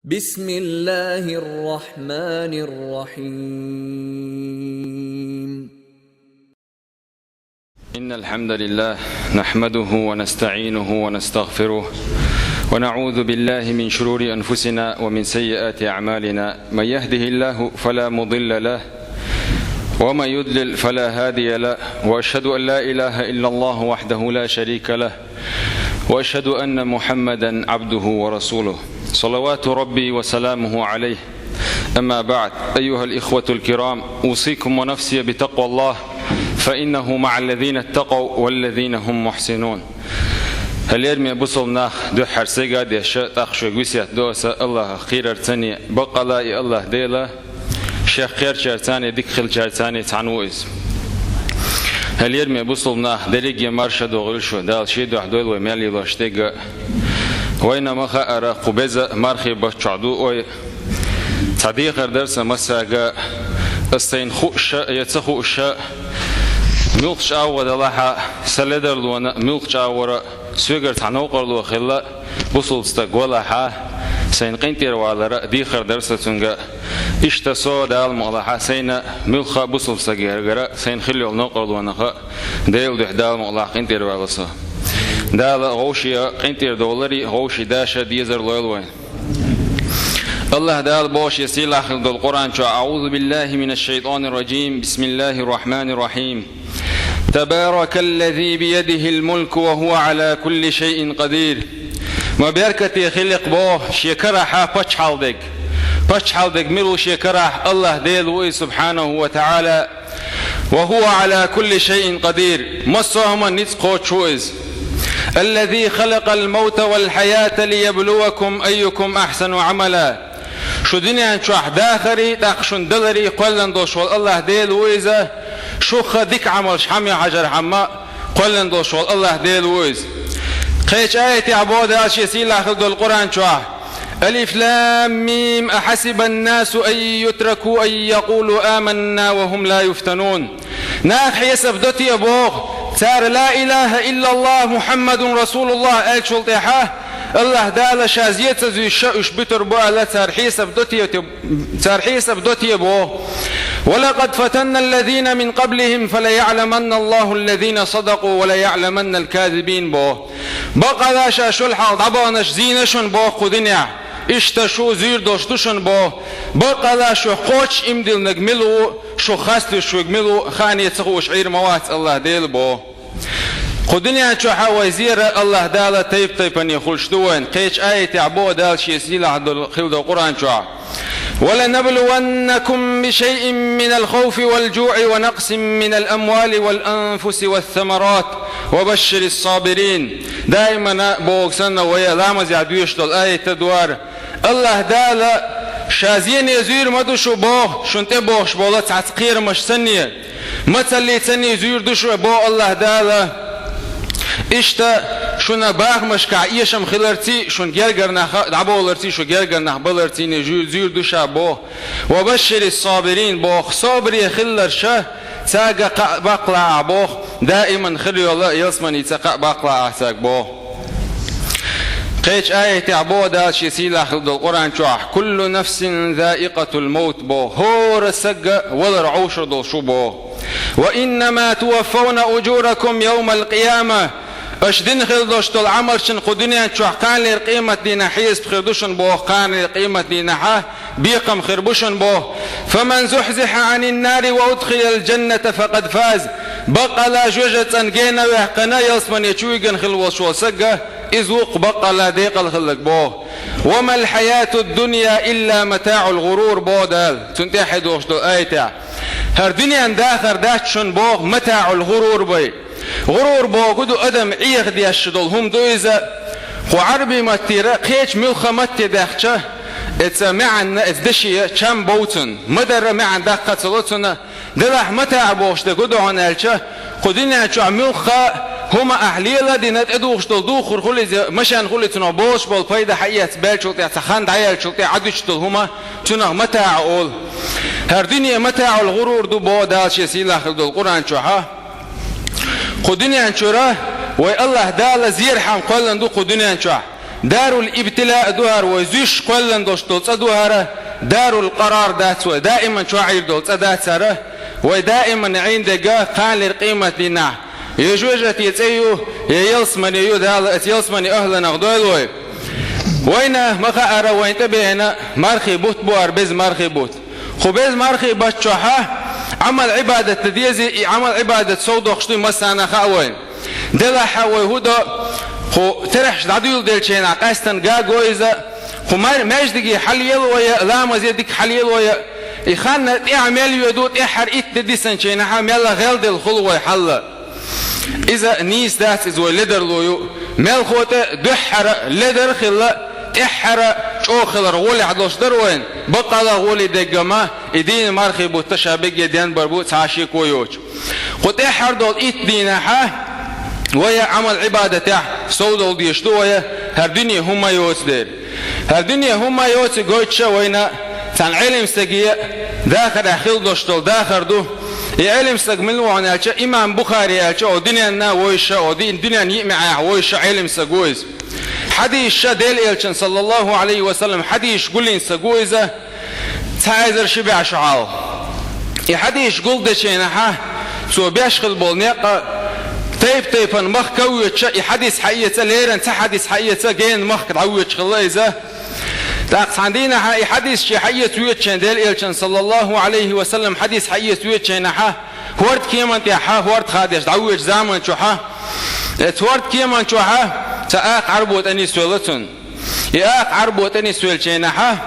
بسم الله الرحمن الرحيم. إن الحمد لله نحمده ونستعينه ونستغفره ونعوذ بالله من شرور أنفسنا ومن سيئات أعمالنا. من يهده الله فلا مضل له ومن يضلل فلا هادي له، وأشهد أن لا إله إلا الله وحده لا شريك له، وأشهد أن محمدا عبده ورسوله صلوات ربي وسلامه عليه. أما بعد، أيها الإخوة الكرام، أوصيكم ونفسي بتقوى الله، فإنه مع الذين اتقوا والذين هم محسنون. هل يرمي بصلنا دو حرسيقا دي تخشو قوسيات دوسا الله خير ارتني بقلاء الله ديلا شيخ خير شارتاني ديكخل شارتاني تعنوئز. هل يرمي بصلنا دليق مرشد وغلشو دال شيدو حدول ومالي لاشتيقا وين مخا أرى قبزة مرخي بشعدو وي تعديق درس مساقا استين خوشا يتخوشا ملقش أول لها سلدر لونا ملقش أول سوغر تعنوقر لو خلا بصل استقولها سين قنتير وعلى ديخر درس تنجا اشتسو دال مغلحة سين ملخا بصل استقير سين خليو نوقر لونا ديل دحدال مغلحة قنتير وعلى دال غوشي قنتير دولاري غوشي داشا ديزر لويلوين. الله دال بوش يسيل آخر دول القرآن شو أعوذ بالله من الشيطان الرجيم. بسم الله الرحمن الرحيم. تبارك الذي بيده الملك وهو على كل شيء قدير. ما بركتي خلق بوه شكرها بچحالدك ملو شكرها الله ديل سبحانه وتعالى وهو على كل شيء قدير. مصهم نتقو شوئز الذي خلق الموت والحياة ليبلوكم أيكم أحسن عملا. شو دنيا شو داخري تاخشون دلري قلن دوش والله ديل ويزا شو خديك عمل شحمي حجر حما قلن دوش والله ديل ويز. قيش آية عبود آشي سيلا خلد القرآن شو ألف لام ميم أحسب الناس أن يتركوا أن يقولوا آمنا وهم لا يفتنون. ناخ يسب دوتي أبوغ تار لا إله إلا الله محمد رسول الله آل شلطيحة الله دال شازيت زي شاش بتر بولا تار حسب دوتي أبوغ. ولقد فتنا الذين من قبلهم فليعلمن الله الذين صدقوا وليعلمن الكاذبين بوه. بقى لا شاشو الحال عبانش زينشن بوه قدنيا اشتشو زير دوشتشن بوه. بقى لا شو خوش امدل نجملو شو خاستو شو جملو خاني يتخوش عير موات الله ديل بوه. قدنيا شو حاوي زير الله دال طيب يخلش دوين. قيش آية عبو دال شي سيلا عدل خلد القرآن شو ولنبلونكم بشيء من الخوف والجوع ونقص من الأموال والأنفس والثمرات وبشر الصابرين. دائما بوكسنا ويا لامز يعدوش دول آية تدوار الله دال شازين يزير مدوشو بوه شنت بوش بولا تعتقير مش سنية مثل سنية يزير دوشو بوه الله دال إشتا شونا باغ مشكع إيشم خلرتي شون جرجرنا عبولرتي شو جرجرنا بلرتي نجور زير دوشا بوه. وبشر الصابرين بوه صابري خلر شه تاقا بقلع بوه دائما خلي الله يصمن يتقع بقلع تاق بوه. قيش آية عبو دا شيسيلا خلد القرآن شوح كل نفس ذائقة الموت بوه هو رسق والرعوش دول شو بوه. وإنما توفون أجوركم يوم القيامة. اشدين خلدوش طول عمر شن قدنيا شوح كان لي قيمة دينا حيس بخردوشن بوه كان لي قيمة دينا حا بيقم خربوشن بوه. فمن زحزح عن النار وأدخل الجنة فقد فاز. بقى لا جوجة انجينا ويحقنا يصمن يشويقن خلوة شو سقه إذوق بقى لا ديق الخلق بوه. وما الحياة الدنيا إلا متاع الغرور بوه دال تنتحد وشتو آيتا هر دنيا داخر داشن بوه متاع الغرور بي غرور بوه قدو أدم عيق دي الشدول هم دويزة وعربي متيرا قيش ملخة متي داخشه إتسا معن إتدشية كم بوتن مدر معن داخة صلوتنا دلح متاع بوش دا قدو عن الشه قدنيا شو ملخة هما أهليلا دينات إدوش دلدو خلي مشان خلي تنا بوش بالفايدة حقيقة بالشلتي تخان عيال شلتي عدوش دل هما تنا متاع أول هر دنيا متاع الغرور دو بو دال شيسيلا خلد القرآن شوها قدنيا شوراه وي الله دال زير حام قلن دو قدنيا شوه دار الابتلاء دوهر وزيش قلن دوشتولت دوهر دار القرار دات دائما شعير دولت دات سره ودائما عندك قال القيمة لنا يجوجة يتأيو يلسمن يود هذا يلسمن أهلا نغدوي وين مخا وين تبينا مرخي بوت بوار بز مرخي بوت خبز مرخي بتشوحه عمل عبادة تديزي عمل عبادة صودق شتي مسانا خاوين دلا حوي هدا خو ترحش داديول دلشينا قاستن غاغو إذا خو ماجدقي حليل ويا لا مزيدك حليل ويا يخان اعمل يدوت احر اتديسن شينا حام يلا غلد الخلوة حل إذا نيس دات إذا لدر لويو مال خوته دحر لدر خلا احر شو خلر غولي عدلوش دروين بقلا غولي دقما إدين مرخي بوتشابق يدين بربوت عاشي كويوش قد احر دول اتدينها ويا عمل عبادته سودول ديشتو ويا هردنيا هما يوت دير هردنيا هما يوت قوتشا وينا تان علم سقيا داخل أخيل دوشتول داخل دو علم سقمل وعنالشا إمام بخاري ألشا ودنيا نا ويشا ودنيا يمع ويشا علم سقويز حديث شديل إلشان صلى الله عليه وسلم حديث قولين سقويزة تعايزر شبع شعال حديث قول دشينها سو بيشخل بولنيقا تيفن مخ كويتشا حديث حقيقة ليرن تحديث حقيقة جين مخ كدعويتش خلايزة تاقص عندنا حديث شي حقيقة ويتشان ديل إلشان صلى الله عليه وسلم حديث حقيقة ويتشانها هورد كيمان تيحا هورد خادش دعويتش زامن شوحا هورد كيمان شوحا تاق عربوت أني سولتون ياق عربوت أني سولتشانها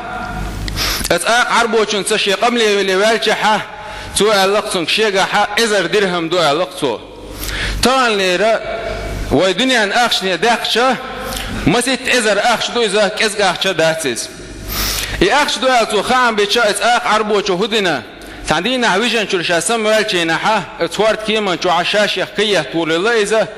تاق عربوتشن تشي قملي اللي والشحا تو ألقتون شيغا إزر درهم دو ألقتو طبعا ليرا ودنيا أخشني داخشة مسيت إزر أخش دو إذا كز أخشة داتس يأخش دو ألتو خام بيتشا إتأخ عربوتشو هدنا تعدينا عويجن شو رشاسم والشينا حا اتوارد كيما شو عشاش يحكيه طول الله إذا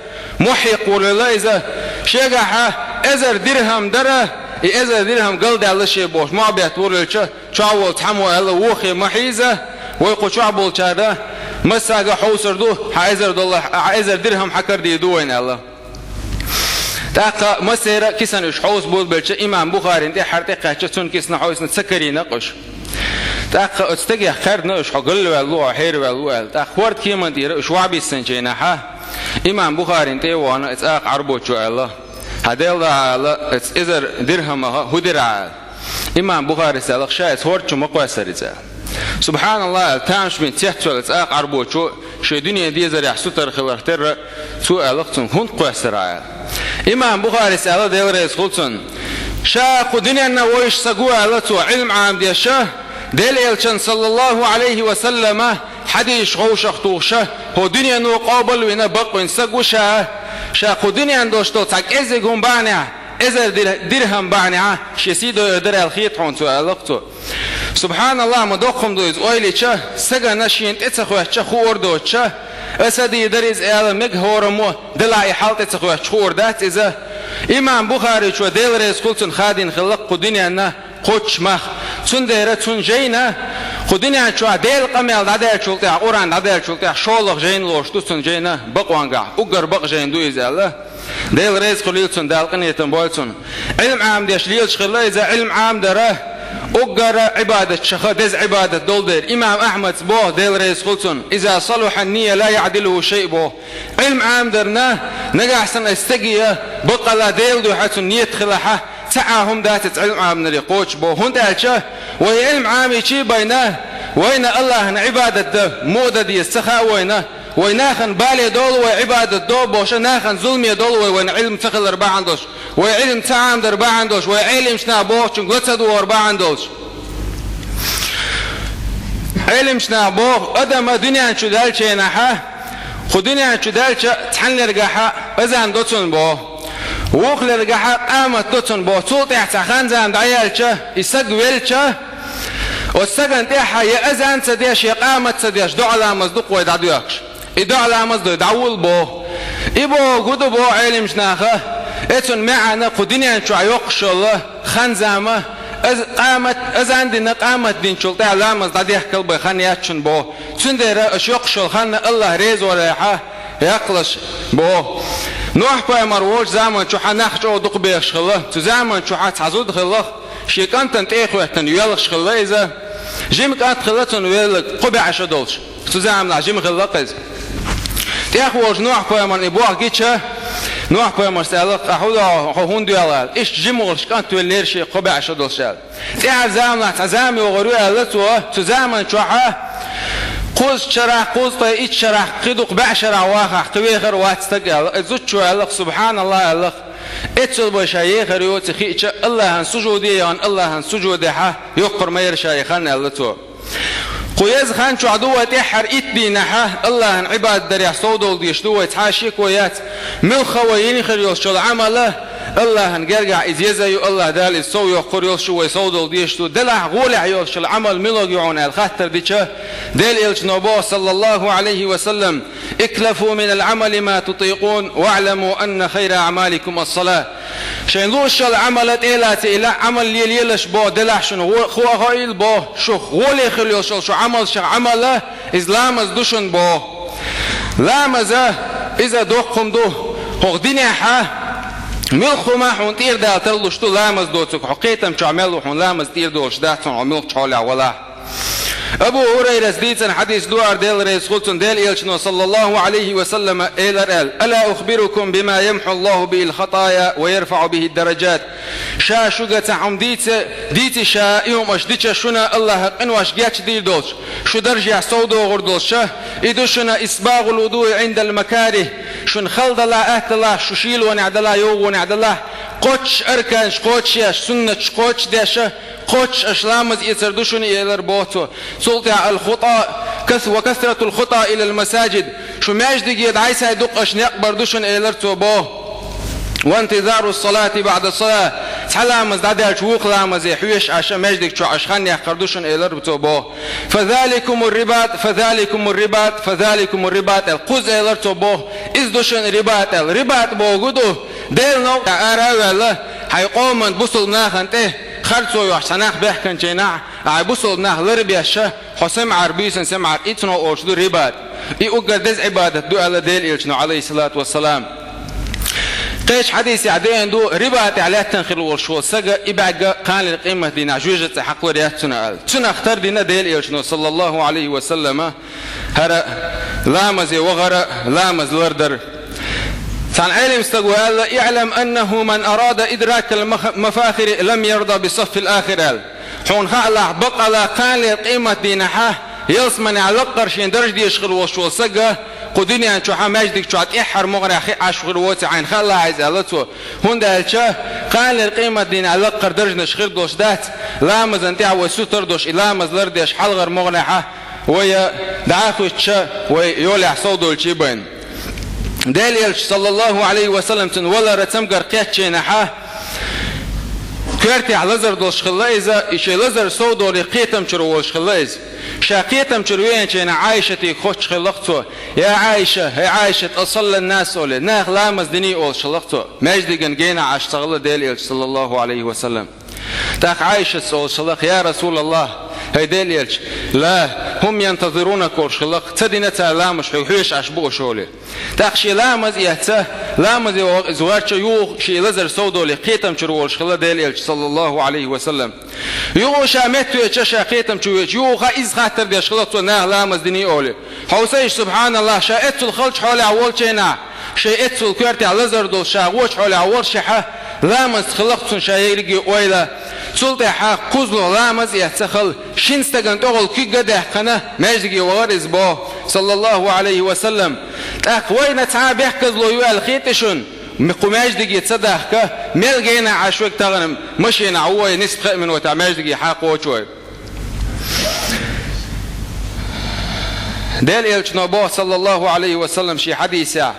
محيق طول الله إذا شيغا حا إزر درهم دره إزر درهم قلد على شيء بوش ما بيطول الشا شاول تحمو على وخي محيزة ويقول شعبول شاده مساقة حوصر دو حايزر دولار حايزر درهم حكر دي دوين الله تاقا مسيرة كيسان اش حوص بود بلشة إمام بخاري انتي حرتقه چتون كيسنا حوص نتسكري نقش تاقا اتستقي خيرنا اش حقل والله حير والله تاقا خورد كيمان دير اش وعبي السنجينا حا إمام بخاري انتي وانا اتاق عربو شو الله هديل دا الله اتزر درهم هدر عال إمام بخاري سالق شايس هورد شو مقواسر ازال سبحان الله تامش من تحت اتاق عربو شو دنيا دي زر يحسوتر خلقتر سو ألقتن هند قواسر عال إمام بخاري سأله ديل رئيس خلصن شاق دنيا نويش سقوه ألتو علم عام دي الشاه ديل إلشان صلى الله عليه وسلم حديش غوش اختوشه هو دنيا نو قابل وينا بقوين سقو شاق دنيا ندوشتو تاك إزي قوم بانع إزر درهم بانع شسيدو يدر الخيط حون سو ألقتو سبحان الله مدوقهم دويز اويلي چه سگا نشين اتخوه چه خور دو چه اسدي دريز ايال مگهورمو دلعي حالت اتخوه چخور دات ازا إمام بخاري چو ديل ريز قلتن خادين خلق قدنيا نا قوش مخ تون ديره تون جينا قدنيا چو ديل قميل دادير چولتيا قران دادير چولتيا شولق جين لوشتو تون جينا بقوانقع اقر بق جين دويز الله ديل ريز قليلتن دالقنيتن بويتن علم عام ديش ليلش خلا ازا علم عام داره أقرأ عبادة شخدز عبادة دولدر إمام أحمد بوه ديل رئيس خلصن إذا صلح النية لا يعدله شيء بوه علم عام درنا نقع سن استقيا بقلا ديل دو حتى نية خلاحة تعاهم داتت علم عام نري قوش بوه هند ألشه وهي علم عامي شي بيناه وين الله عبادة ده مودة دي السخاء ويناخن بالي دول وعبادة دول بوش ناخن ظلمي دول وين علم تخل أربعة عندوش وعلم تعام در أربعة عندوش وعلم شنا بوش قلت دو أربعة عندوش علم شنا بوش أدم دنيا شو دال شيء نحا خدنيا شو دال شيء تحن لرجحة أزان دوتون بوه ووق لرجحة قامت دوتون بوه طول تحت خان زان دعيال شيء يسقول شيء والسجن تاعها يا أذان سديش يا قامت سديش دو على مصدق ويدعوياكش يدو على مصدق يدعول بو إبو قدو بو علم شناخه إتون معنا قدنيا شو عيوقش الله خنزامه قامت أذان دينا قامت دين شلطة على مصدق ديه كلبه خانياتشن بو تندر أشيوقش الخان الله ريز وريحه يقلش بو نوح پیامبر وش زمان شو حنخ جو دق بیش خلا تو زمان شو حت حزود خلا شیکان تن تیخو تن یالش خلا ایزا جیم کات خلا تن ویل قبع عشدولش تو زمان جیم خلا قز تیخو وش نوح پیامبر نبوه گیچه نوح پیامبر سالق احودا هون دیالال ایش جیم وش کان تو نرشی قبع عشدولش تیخ زمان وغروی علتو تو زمان شو ح قوز شرح قوز طي إيش شرح قدق بعشر عواخ قوي غير واتستقل زوج شو علق سبحان الله علق اتشل بشاي غير يوتخيش الله هن سجودي عن الله هن سجودها يقر ما يرشاي خان علتو قويز خان شو عدوة تحر إتبينها الله هن عباد دريع صودول ديشدوه تحاشيك ويات ملخويني خير يوشل عمله الله هنجرجع إزيزايو الله دال الصو يقر يوشوا يصودوا ديشتو دلع غولع يوش العمل ملقيون الخطر ديشه دل الجنوبه صلى الله عليه وسلم اكلفوا من العمل ما تطيقون واعلموا أن خير أعمالكم الصلاة شين لوش العمل إلى عمل ليلش بو دلع شنو خو غايل بو شو غولي خليوش شو عمل شو عمله إسلام دوشن بو لا مزه إذا دوقكم دو هغديني ح ملخو ما حون تير دا تلوش تو لامز دوتك حقيتم شو عملوا حون لامز تير دوش داتون عملوا حولي ولا أبو هريرة ديتن حديث دوار ديل رئيس خلطن ديل إلشنو صلى الله عليه وسلم ألا أخبركم بما يمحو الله به الخطايا ويرفع به الدرجات شاشوغة عم ديت شائهم أشديتش شنا الله قنواش جاتش دير دوش شو درجع صودو غردوش إدوشنا إسباغ الوضوء عند المكاره شن خلد الله أهت الله شو شيل ونعد الله يوغ ونعد الله قوتش أركانش قوتش ياش سنة قوتش داشة قوتش أشلامز يتردوشن إلى ربوتو سلطع الخطأ وكثرة الخطأ إلى المساجد شو ماجدك يدعي سيدق أشناق بردوشن إلى رتوبوه وانتظار الصلاة بعد الصلاة سلامز دادر شوق لامز يحويش عشان ماجدك شو عشان يقردوشن إلى رتوبوه فذلكم الرباط القز إلى رتوبوه إزدوشن رباط بوغدو ديل نو أراوي الله حيقوم بوصل ناخنته خرطو يحسناخ بحكن جيناع عبوصل ناخ لربيشه حسم عربيسن سمع إتنو أوشدو رباط إيقر دز عبادة دو على ديل إلشنو عليه الصلاة والسلام قيش حديث عدين دو رباط على تنخل والشو سجى إبعجا كان القيمة دي نعجوجة حق ورياتنا تنا اختار دينا ديل إلشنو صلى الله عليه وسلم هرا لامز وغرا لامز لردر عن علم استقوال يعلم أنه من أراد إدراك المفاخر لم يرضى بصف الآخر حون خالع بقى كان لقيمة دينها يصمن على قرشين درج دي يشغل وشو سجى قدني أن شو حماجدك شو عتيحر مغرى أخي عشغل ووتي عين خالع عزالته هون دالشة كان لقيمة دين على قر درج نشغل دوش دات لامز انتع وسوتر دوش لامز لرديش حلغر مغرى ويا دعاكو الشا ويولع صودو الشيبين داليل صلى الله عليه وسلم تن ولا رتمقر قيتشينحا كارتي على لزر دوش خلايزا إشي لزر صودو لقيتم شروش خلايز شاقيتم شروين شينا عايشتي خوش خلقتو يا عايشة أصل الناس أولي ناخ لامز ديني أول شلقتو ماجدقن جينا عاشتغل داليل صلى الله عليه وسلم تاخ عايشة أول شلق يا رسول الله هاي داليلش لا هم ينتظرونك ورشلق تدينا لامش حيوحيش عشبو شولي تاخشي لامز يهته لامز زوارش يوغ شي لزر سودو لقيتم شرو الشخلا داليلش صلى الله عليه وسلم يوغ شامتو يتشا قيتم شويش يوغ إز خاطر دي شخلقتو ناه لامز ديني أولي حوسيش سبحان الله شاءتو الخلش حولي عوال شينا شاءتو الكوارتي على لزر دول شاغوش حولي عوال شحا لامز خلقتو شايرقي ويلا سلطة حق قزلو لامز يحتخل شنستغن تغل كي قده قنا ماجدقي وغرز بو صلى الله عليه وسلم وين تعاب يحكزلو يوال خيتشن ماجدقي تصدق ملقينا عشوك تغنم مشينا عوي نسبق من وتع ماجدقي حق وشوي دال إلشنو بو صلى الله عليه وسلم شي حديثة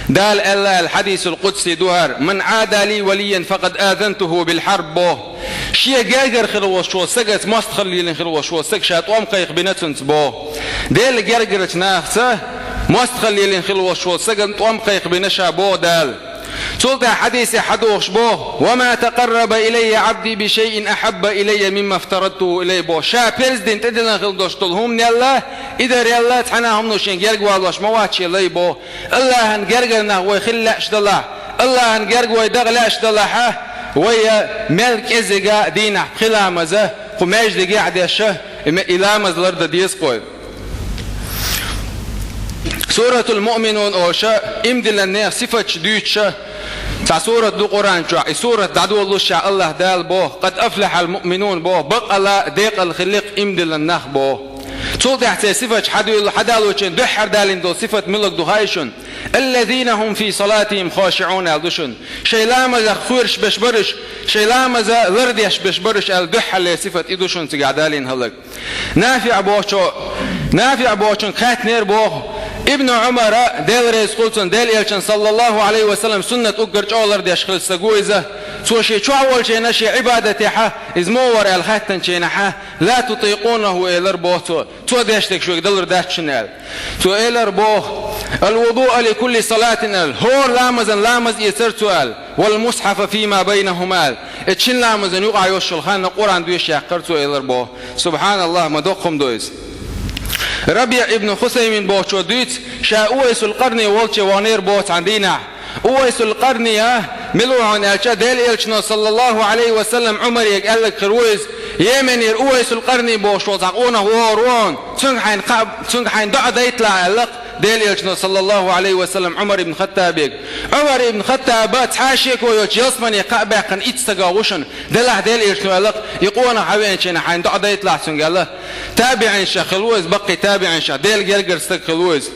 دال الله الحديث القدسي دوهر من عاد لي وليا فقد آذنته بالحرب بو شيء جاجر خلوش شو سجت ما استخلي لين خلوش شو سكشات وام قيق بنتنس بو دال جرجرت ناخسه ما استخلي لين خلوش شو سجت وام قيق بنشا بو دال سلطة حديث حدوش بو وما تقرب إلي عبدي بشيء أحب إلي مما افترضته إلي بو شا بريزدنت إدنا خلدوش طلهم نيالله إدر يالله تحناهم نوشين جرقوا الله شمواتشي إلي بو الله هنجرقنا ويخلعش دله الله هنجرق ويدغلعش دله ويا ملك إزجا دينا خلامزه قماش دقي عديشه إلى مزلرد ديس قوي سورة المؤمنون أوشا إمدل النير صفة دوتشا تاع سورة دو قرآن شا سورة دعو الله شاء الله دال بو قد أفلح المؤمنون بو بقى لا ديق الخلق إمدل النخ بو تقول تحت صفة حدالو چن دحر دالين دو صفة ملك دهايشن الذين هم في صلاتهم خاشعون الدشن شيلامز خورش بشبرش شيلامز لرديش بشبرش الدح اللي صفة إدوشن تقعدالين هلك نافع بوشن خات نير بو ابن عمر ديل رئيس قلتن ديل إلشن صلى الله عليه وسلم سنة أقرج أولر ديش خلص سقويزة سوشي شو أول شيء نشي عبادتها إزمور الخاتن شينها لا تطيقونه إلر بوتو تو ديشتك شو يقدر داشنال تو إلر بو الوضوء لكل صلاة هو لامز يسرتوال والمصحف فيما بينهما اتشن لامزن يقع يوش الخان قرآن دويش يقرتو إلر بو سبحان الله ما دوقهم دويز ربيع ابن خثيم بوشو دويت شا أويس القرن والشي وانير بوت عندنا أويس القرن ملوعن أشا ديل إلشنا صلى الله عليه وسلم عمر يقال لك خرويز يمنير أويس القرن بوشو تعقونه وورون تنحين دع ديتلا لك ديل إلشنا صلى الله عليه وسلم عمر بن خطاب عمر بن خطاب تحاشيك ويوش يصمن يقابع قن إتسقاوشن دلع ديل إلشنا لك يقونا حوين شين حين دع ديتلا تنقال تابعين شا خلوز بقي تابعين شا ديل جلجر استك خلوز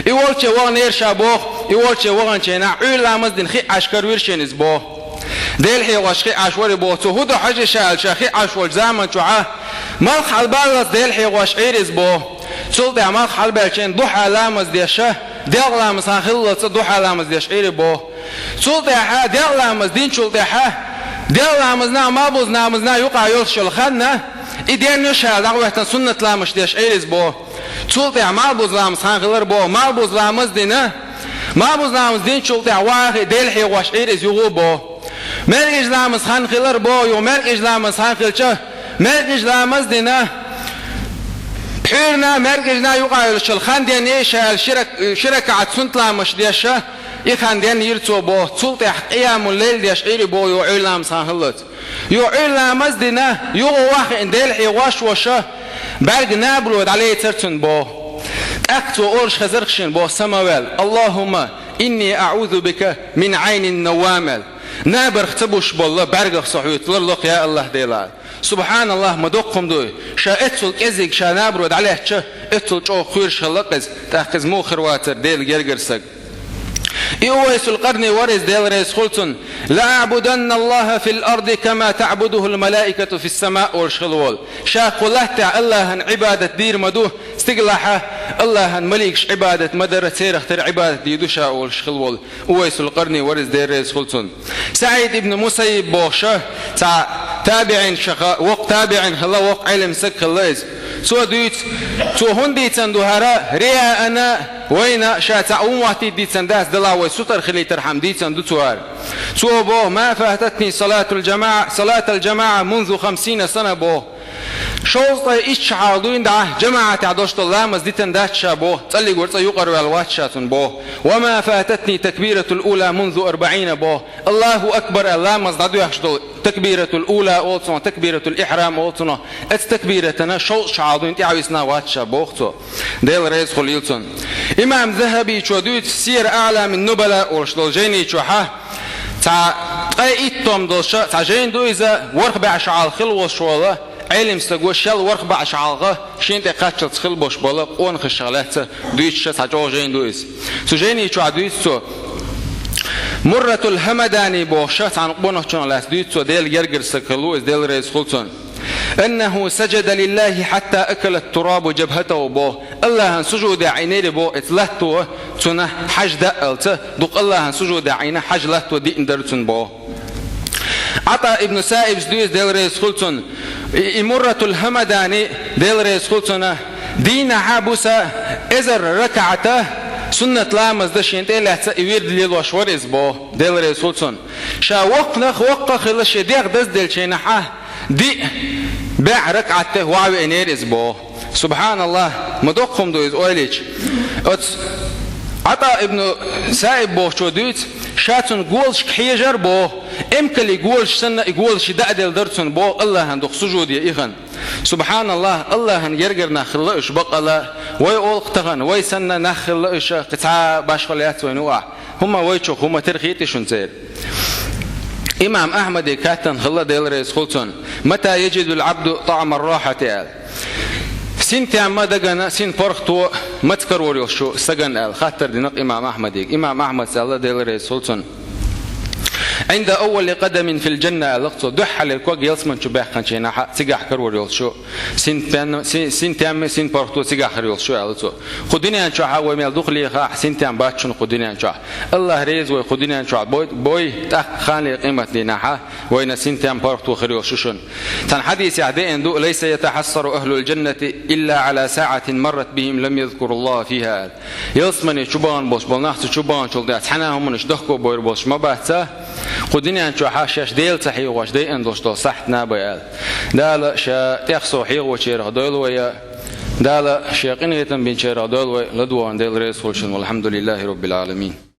يقولش وانير شابوخ يقولش وان شينا عيلا مزدن خي عشكر ويرشينز بو ديل حي واشخي عشوري بو تهودو حاجة شال شاخي عشور زامن شعاه مالخ البالغس ديل حي واشعيرز بو سلطة مالخ البالشين ضحى لامز ديشه ديل لامز هنخلص ضحى لامز ديشعيري بو سلطة ها ديل لامز دين سلطة ها ديل لامزنا مابوز نامزنا يقع يلش الخدنا إدين نشهد دعوة سنة لامش ديشعيرز بو سلطة مابوز لامز هنخلر بو مابوز لامز دينه مابوز لامز دين سلطة واحد ديل حي واشعيرز يغو بو مرقش لامز هنخلر بو يو مرقش لامز هنخلشه مرقش لامز دينه بحيرنا مرقشنا يقع يلش الخان دين يشهد شركة عدسنت لامش ديشه يخان دين يرتو بو سلطة قيام الليل ديشعيري بو يو علامز هنخلت يو علامز دينه يغو واحد ديل حي واشوشه برق نابلود عليه ترتن بو أكتو أورش خزرخشن بو سماوال اللهم إني أعوذ بك من عين النوامل نابر اختبوش بالله برق صحيط لرلق يا الله ديلال سبحان الله مدوقهم دوي شا اتل كزيك شا نابرود عليه شا اتل جو خيرش خلقز تاخذ مو خرواتر ديل جرجرسك إيويس القرن ورز ديل ريس خلتن لا أعبدن الله في الأرض كما تعبده الملائكة في السماء والشغلول شاق الله تع الله عبادة دير مدوه استقلاحه الله مليكش عبادة مدرة سيرخ تر عبادة ديدوشا والشغلول إيويس القرن ورز ديل ريس خلتن سعيد ابن مسيب بوشة تابعين شخاء وق تابعين خلا وق علم سك خلاز سو دوت سو هندي تندوهرا ريا أنا وين شاتعون وقتي دي تنداس دلا وسطر خلي ترحم دي تندوتوار سو بو ما فاتتني صلاة الجماعة منذ 50 سنة بو شوطة إيش عاضوين دعاه جماعة عدوشت الله مزديتن دات شابو تسألي قرصة يقر والوات شاتن بو وما فاتتني تكبيرة الأولى منذ 40 بو الله أكبر الله مزدادو يحشدو تكبيرة الأولى أولتنا تكبيرة الإحرام أولتنا التكبيرتنا شوط عاضوين تعويسنا وات شابوختو ديل رئيس خليلتن إمام ذهبي شودوت سير أعلى من نبلاء ورشدو جيني شوحاه تا قايتهم دوشا تا جين دويزا ورق بعشعال خلوة شوالا علم سقوش شال ورق بعشعالغا شين تقاتل تخل بوش بالا قون خشغلات دويتش تا جو جين دويز سو جيني شو دويتسو مرة الهمداني بوشا تا نقبونه شنالات دويتسو ديل جرجر سكلوز ديل رئيس خلطون أنه سجد لله حتى أكل التراب جبهته بو الله سجود عينيه بو اتلهتو تنه حج دقلته دوق الله سجود عينه حج لهتو دي اندرتن بو عطا ابن سائب سدويس ديل رئيس خلطون مرة الهمداني ديل رئيس خلطون دين عابوسا إزر ركعته سنة لامز ده شين تيلا يوير دليل وشور إزبو ديل رسولسون شا وقنا خلش ديق دز دل شينحاه دي باع ركعته واوي انير إزبو سبحان الله مدوقهم دو إز أوليج عطا ابن سائب بو شو دوت شاتن قولش كحيجر بو امكل يقولش سنة يقولش دعدل درتن بو الله هندوق سجود يا إخن سبحان الله الله هن يرجر نخلقش بقلا وي أولقتغن وي سنة نخلقش قطعة باشغليات وينوع هما ويشوخ هما ترخيتش نزيل إمام أحمد كاتن خلا ديل رئيس خلصن متى يجد العبد طعم الراحة سين تعمى دجنا سين فرختو ما تكرر شو سجن خاطر دينق إمام أحمد سأله ديل رئيس خلصن عند أول قدم في الجنة لقطه دحل الكوج يلسمن شو بيحكن شيء سجح كرور يلشو سين تعمى سين فرختو سجح كرور يلشو على خدني أن شو حاول ميل دخلي خا سين تعمى باتشون خدني أن شو الله ريز وخدني أن شو بوي تأخ خالي قيمة لناحة وين سين تعمى فرختو خريو شوشن تن حديث عدين دو ليس يتحسر أهل الجنة إلا على ساعة مرت بهم لم يذكر الله فيها يلسمن شبان بوش بالنحس شبان شل ده حناهم من شدخكو بوير بوش ما بعته خدني أن شو حاشش ديل صحيح واش دي اندوش تو صح نابيال دال شا تخصو حيق وشير هدول ويا دال شيقين يتم بين شير هدول لدوان ديل رئيس والحمد لله رب العالمين.